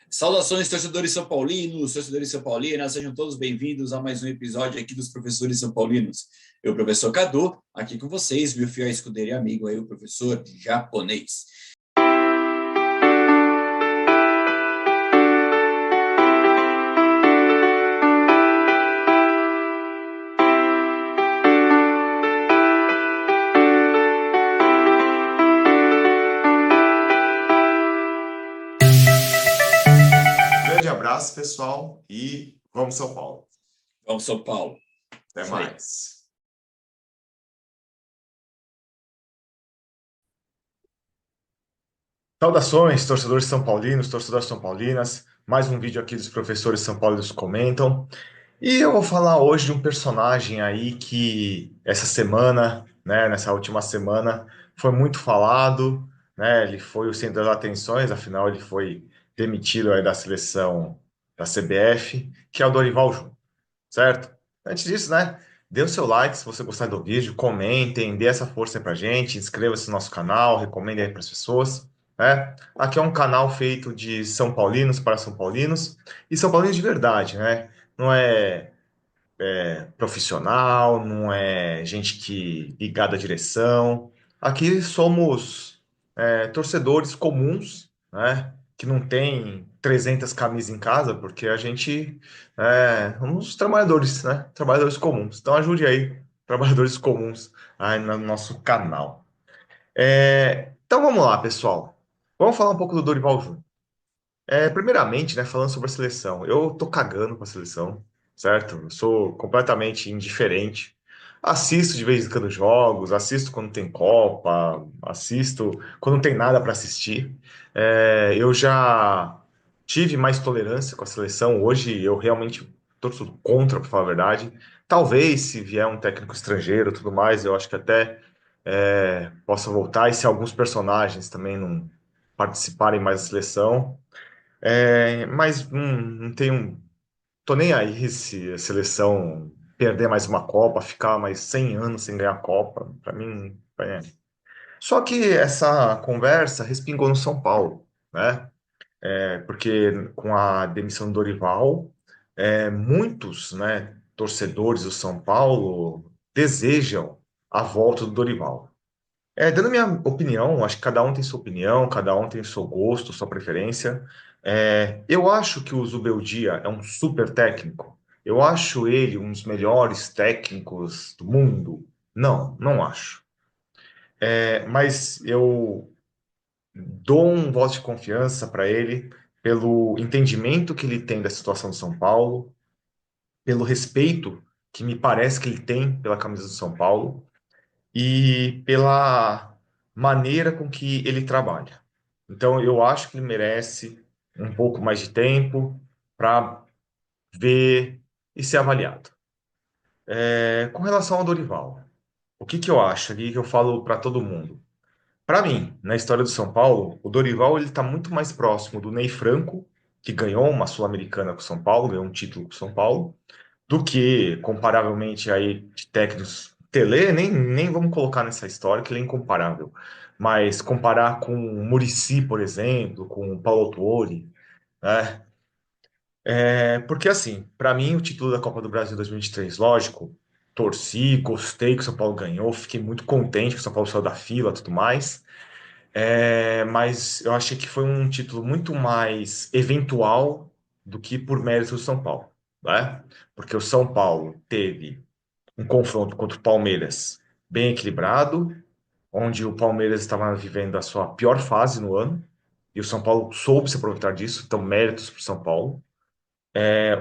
Saudações, torcedores são paulinos, torcedores são paulinas, sejam todos bem-vindos a mais um episódio aqui dos Professores São Paulinos. Eu, professor Cadu, aqui com vocês, meu fiel escudeiro e amigo aí, o professor japonês. Grande abraço, pessoal, e vamos São Paulo. Vamos, São Paulo. Até Isso aí. mais. Saudações, torcedores são paulinos, torcedoras são paulinas. Mais um vídeo aqui dos professores São Paulinos comentam. E eu vou falar hoje de um personagem aí que essa semana, nessa última semana, foi muito falado, Ele foi o centro das atenções, afinal ele foi demitido aí da seleção da CBF, que é o Dorival Júnior, certo? Antes disso, dê o seu like se você gostar do vídeo, comentem, dê essa força aí pra gente, inscreva-se no nosso canal, recomende aí para as pessoas, Aqui é um canal feito de São Paulinos para São Paulinos, e São Paulinos de verdade, Não é profissional, não é gente que ligada à direção. Aqui somos torcedores comuns, que não tem 300 camisas em casa, porque a gente somos trabalhadores, trabalhadores comuns. Então ajude aí, trabalhadores comuns, aí no nosso canal. Então vamos lá, pessoal. Vamos falar um pouco do Dorival Júnior. Primeiramente, falando sobre a seleção, eu tô cagando com a seleção, certo? Eu sou completamente indiferente. Assisto de vez em quando jogos, assisto quando tem Copa, assisto quando não tem nada para assistir. Eu já tive mais tolerância com a seleção, hoje eu realmente torço contra, para falar a verdade. Talvez, se vier um técnico estrangeiro e tudo mais, eu acho que até possa voltar, e se alguns personagens também não participarem mais da seleção. Mas não tenho. Tô nem aí se a seleção perder mais uma Copa, ficar mais 100 anos sem ganhar Copa. Para mim. Só que essa conversa respingou no São Paulo, Porque com a demissão do Dorival, muitos, torcedores do São Paulo desejam a volta do Dorival. Dando minha opinião, acho que cada um tem sua opinião, cada um tem seu gosto, sua preferência. Eu acho que o Zubeldia é um super técnico. Eu acho ele um dos melhores técnicos do mundo. Não, não acho. Mas eu dou um voto de confiança para ele pelo entendimento que ele tem da situação do São Paulo, pelo respeito que me parece que ele tem pela camisa do São Paulo e pela maneira com que ele trabalha. Então, eu acho que ele merece um pouco mais de tempo para ver e ser avaliado. Com relação ao Dorival, o que eu acho ali que eu falo para todo mundo? Para mim, na história do São Paulo, o Dorival ele está muito mais próximo do Ney Franco, que ganhou uma Sul-Americana com o São Paulo, ganhou um título com o São Paulo, do que, comparavelmente, aí, de técnicos. Tele, nem vamos colocar nessa história, que ele é incomparável. Mas comparar com o Muricy, por exemplo, com o Paulo Autuori, né? Porque, assim, para mim, o título da Copa do Brasil 2023, lógico, torci, gostei que o São Paulo ganhou, fiquei muito contente que o São Paulo saiu da fila e tudo mais. Mas eu achei que foi um título muito mais eventual do que por mérito do São Paulo, Porque o São Paulo teve um confronto contra o Palmeiras bem equilibrado, onde o Palmeiras estava vivendo a sua pior fase no ano, e o São Paulo soube se aproveitar disso, então méritos para o São Paulo.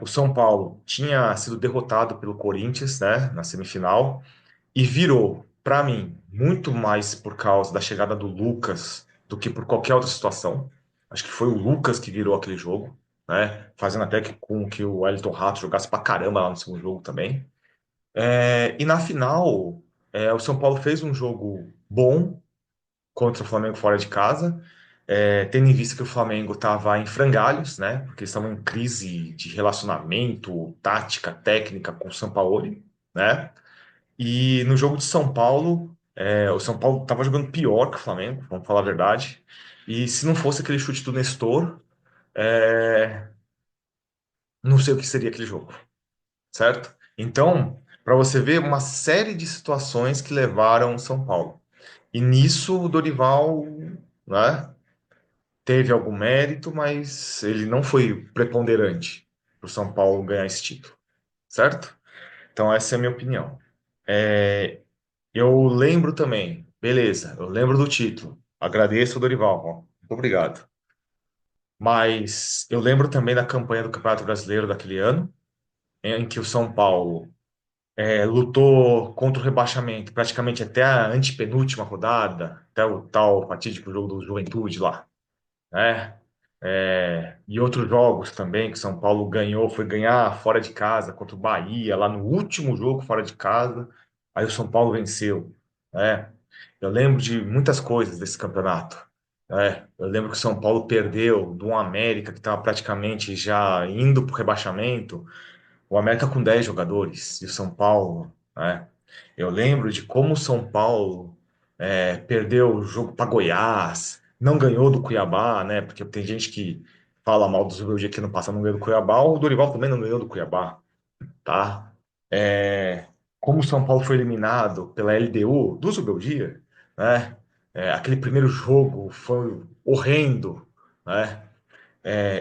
O São Paulo tinha sido derrotado pelo Corinthians, na semifinal, e virou, para mim, muito mais por causa da chegada do Lucas do que por qualquer outra situação. Acho que foi o Lucas que virou aquele jogo, Fazendo até com que o Wellington Rato jogasse pra caramba lá no segundo jogo também. E na final, o São Paulo fez um jogo bom contra o Flamengo fora de casa, tendo em vista que o Flamengo estava em frangalhos, Porque eles estavam em crise de relacionamento, tática, técnica com o Sampaoli, E no jogo de São Paulo, o São Paulo estava jogando pior que o Flamengo, vamos falar a verdade. E se não fosse aquele chute do Nestor, é, não sei o que seria aquele jogo, certo? Então, para você ver uma série de situações que levaram o São Paulo. E nisso o Dorival, né, teve algum mérito, mas ele não foi preponderante para o São Paulo ganhar esse título, certo? Então, essa é a minha opinião. É, eu lembro também, beleza, eu lembro do título. Agradeço o Dorival, ó, muito obrigado. Mas eu lembro também da campanha do Campeonato Brasileiro daquele ano, em que o São Paulo lutou contra o rebaixamento praticamente até a antepenúltima rodada, até o tal fatídico jogo do Juventude lá, né? E outros jogos também que o São Paulo ganhou, foi ganhar fora de casa contra o Bahia, lá no último jogo fora de casa, aí o São Paulo venceu, né? Eu lembro de muitas coisas desse campeonato. Eu lembro que o São Paulo perdeu do América, que estava praticamente já indo para o rebaixamento, o América com 10 jogadores, e o São Paulo, né? Eu lembro de como o São Paulo perdeu o jogo para Goiás, não ganhou do Cuiabá, né? Porque tem gente que fala mal do Zubeldia que no passado não ganhou do Cuiabá, o Dorival também não ganhou do Cuiabá, tá? É, como o São Paulo foi eliminado pela LDU do Zubeldia, né? Aquele primeiro jogo foi horrendo, né?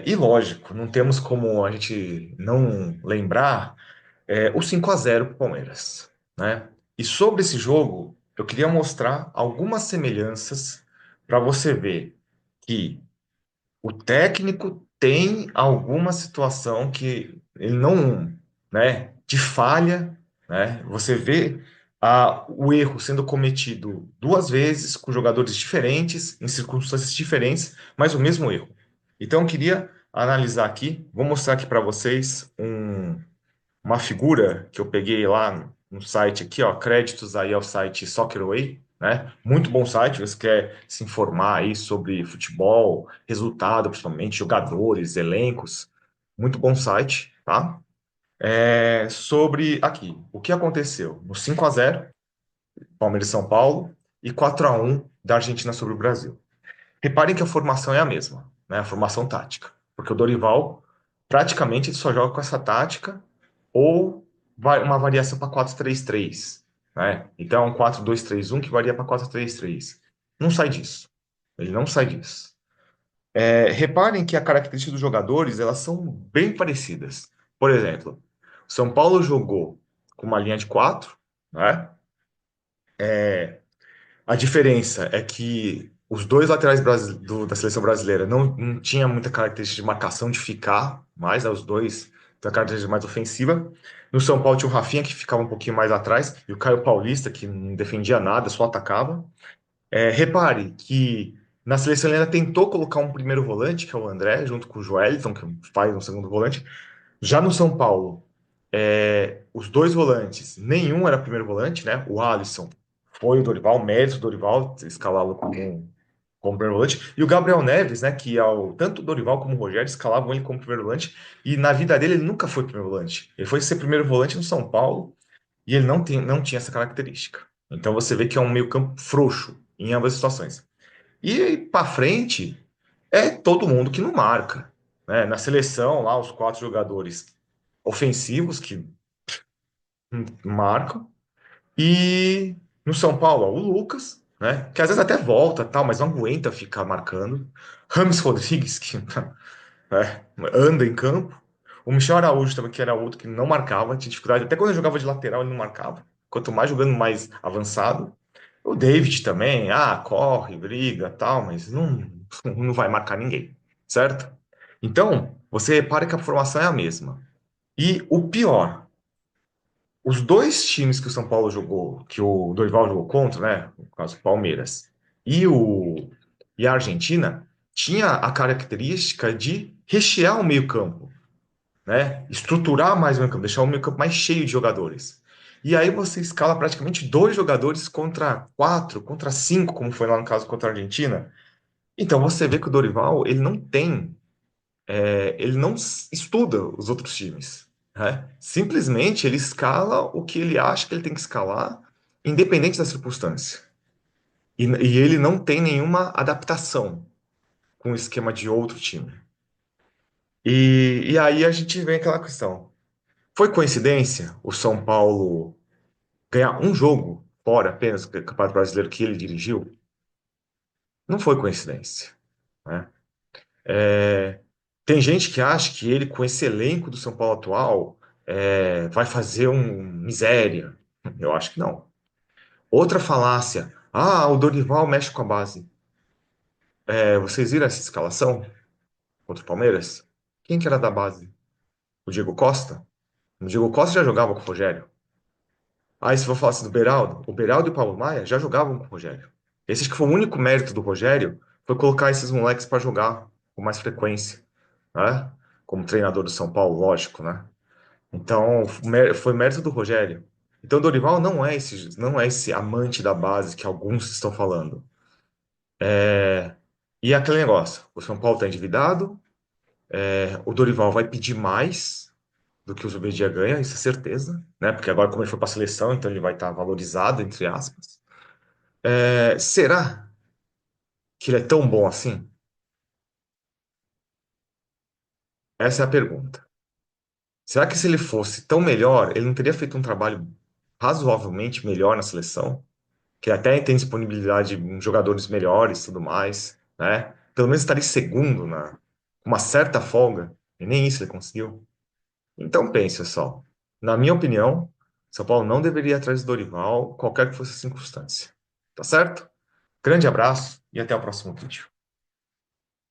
E lógico, não temos como a gente não lembrar o 5-0 para o Palmeiras, né? E sobre esse jogo, eu queria mostrar algumas semelhanças para você ver que o técnico tem alguma situação que ele não, né, de falha, né? Você vê o erro sendo cometido duas vezes com jogadores diferentes, em circunstâncias diferentes, mas o mesmo erro. Então, eu queria analisar aqui, vou mostrar aqui para vocês uma figura que eu peguei lá no site aqui, ó, créditos aí ao site Soccerway, né? Muito bom site, você quer se informar aí sobre futebol, resultado, principalmente jogadores, elencos, muito bom site, tá? Sobre aqui, o que aconteceu no 5-0 Palmeiras e São Paulo e 4-1 da Argentina sobre o Brasil. Reparem que a formação é a mesma, né? A formação tática. Porque o Dorival praticamente ele só joga com essa tática ou vai uma variação para 4-3-3, né? Então é um 4-2-3-1 que varia para 4-3-3. Não sai disso. Ele não sai disso. Reparem que a característica dos jogadores elas são bem parecidas. Por exemplo, o São Paulo jogou com uma linha de quatro, né? A diferença é que os dois laterais da seleção brasileira não tinha muita característica de marcação, de ficar mais, né, os dois têm a característica mais ofensiva. No São Paulo tinha o Rafinha, que ficava um pouquinho mais atrás, e o Caio Paulista, que não defendia nada, só atacava. Repare que na seleção ele ainda tentou colocar um primeiro volante, que é o André, junto com o Joelton, que faz um segundo volante. Já no São Paulo, os dois volantes, nenhum era primeiro volante, né? O Alisson foi o Dorival, mérito do Dorival, escalá-lo como primeiro volante. E o Gabriel Neves, né? Que tanto o Dorival como o Rogério escalavam ele como primeiro volante. E na vida dele, ele nunca foi primeiro volante. Ele foi ser primeiro volante no São Paulo e ele não tinha essa característica. Então você vê que é um meio-campo frouxo em ambas as situações. E para frente, é todo mundo que não marca, né? Na seleção, lá, os quatro jogadores ofensivos que marcam. E no São Paulo, ó, o Lucas, né? Que às vezes até volta, tal, mas não aguenta ficar marcando. Rames Rodrigues, que anda em campo. O Michel Araújo também, que era outro que não marcava, tinha dificuldade. Até quando ele jogava de lateral, ele não marcava. Quanto mais jogando mais avançado. O David também, corre, briga, tal, mas não vai marcar ninguém, certo? Então, você repara que a formação é a mesma. E o pior, os dois times que o São Paulo jogou, que o Dorival jogou contra, né? No caso, o Palmeiras e a Argentina, tinha a característica de rechear o meio-campo, né? Estruturar mais o meio-campo, deixar o meio-campo mais cheio de jogadores. E aí você escala praticamente dois jogadores contra quatro, contra cinco, como foi lá no caso contra a Argentina. Então você vê que o Dorival, ele não estuda os outros times, né? Simplesmente ele escala o que ele acha que ele tem que escalar, independente da circunstância. E ele não tem nenhuma adaptação com o esquema de outro time. E aí a gente vem aquela questão. Foi coincidência o São Paulo ganhar um jogo fora apenas do Campeonato Brasileiro que ele dirigiu? Não foi coincidência, né? É, tem gente que acha que ele, com esse elenco do São Paulo atual, vai fazer um miséria. Eu acho que não. Outra falácia. Ah, o Dorival mexe com a base. Vocês viram essa escalação contra o Palmeiras? Quem que era da base? O Diego Costa? O Diego Costa já jogava com o Rogério. Aí, se for falar assim do Beraldo, o Beraldo e o Paulo Maia já jogavam com o Rogério. Esse acho que foi o único mérito do Rogério, foi colocar esses moleques para jogar com mais frequência, né? Como treinador do São Paulo, lógico, né? Então, foi mérito do Rogério. Então, o Dorival não é esse amante da base que alguns estão falando. E é aquele negócio, o São Paulo está endividado, o Dorival vai pedir mais do que o Zubeldia ganha, isso é certeza, né? Porque agora, como ele foi para a seleção, então ele vai estar valorizado, entre aspas. Será que ele é tão bom assim? Essa é a pergunta. Será que se ele fosse tão melhor, ele não teria feito um trabalho razoavelmente melhor na seleção? Que até tem disponibilidade em jogadores melhores e tudo mais, né? Pelo menos estaria em segundo, com uma certa folga, e nem isso ele conseguiu. Então pense só. Na minha opinião, São Paulo não deveria ir atrás do Dorival, qualquer que fosse a circunstância. Tá certo? Grande abraço e até o próximo vídeo.